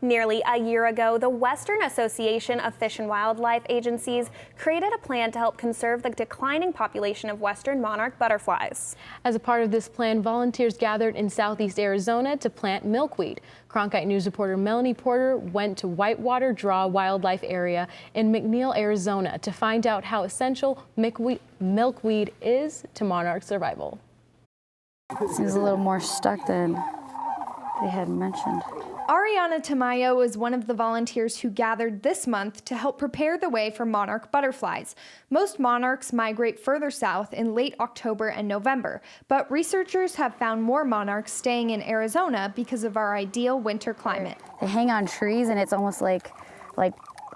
Nearly a year ago, the Western Association of Fish and Wildlife Agencies created a plan to help conserve the declining population of western monarch butterflies. As a part of this plan, volunteers gathered in southeast Arizona to plant milkweed. Cronkite News reporter Melanie went to Whitewater Draw Wildlife Area in McNeil, Arizona to find out how essential milkweed is to monarch survival. Seems a little more stuck than they had mentioned. Ariana Tamayo is one of the volunteers who gathered this month to help prepare the way for monarch butterflies. Most monarchs migrate further south in late October and November, but researchers have found more monarchs staying in Arizona because of our ideal winter climate. They hang on trees and it's almost like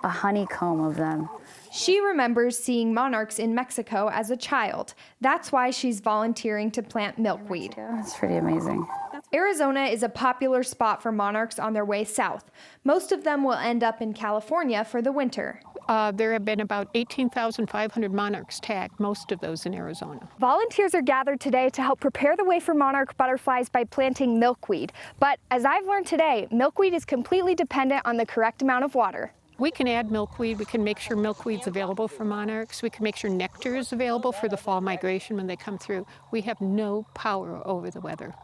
a honeycomb of them. She remembers seeing monarchs in Mexico as a child. That's why she's volunteering to plant milkweed. It's pretty amazing. Arizona is a popular spot for monarchs on their way south. Most of them will end up in California for the winter. There have been about 18,500 monarchs tagged, most of those in Arizona. Volunteers are gathered today to help prepare the way for monarch butterflies by planting milkweed. But as I've learned today, milkweed is completely dependent on the correct amount of water. We can add milkweed. We can make sure milkweed's available for monarchs. We can make sure nectar is available for the fall migration when they come through. We have no power over the weather.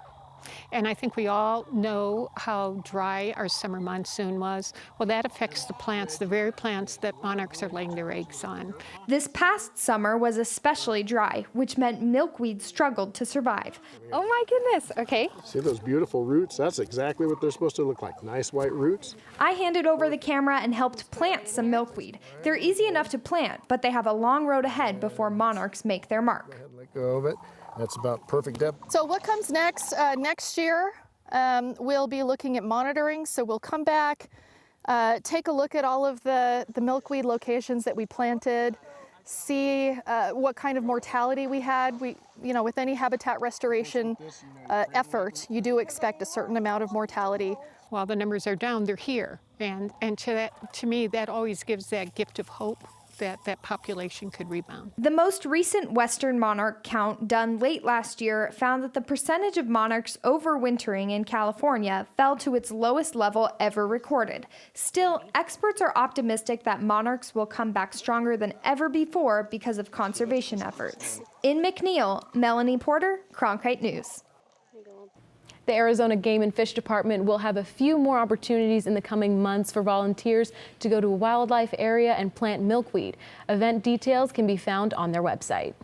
And I think we all know how dry our summer monsoon was. Well, that affects the plants, the very plants that monarchs are laying their eggs on. This past summer was especially dry, which meant milkweed struggled to survive. Oh my goodness, okay. See those beautiful roots? That's exactly what they're supposed to look like, nice white roots. I handed over the camera and helped plant some milkweed. They're easy enough to plant, but they have a long road ahead before monarchs make their mark. Let go of it. That's about perfect depth. So what comes next? Next year, we'll be looking at monitoring. So we'll come back, take a look at all of the milkweed locations that we planted, see what kind of mortality we had. With any habitat restoration effort, you do expect a certain amount of mortality. While the numbers are down, they're here. And to me, that always gives that gift of hope that population could rebound. The most recent Western monarch count done late last year found that the percentage of monarchs overwintering in California fell to its lowest level ever recorded. Still, experts are optimistic that monarchs will come back stronger than ever before because of conservation efforts. In McNeil, Melanie Porter, Cronkite News. The Arizona Game and Fish Department will have a few more opportunities in the coming months for volunteers to go to a wildlife area and plant milkweed. Event details can be found on their website.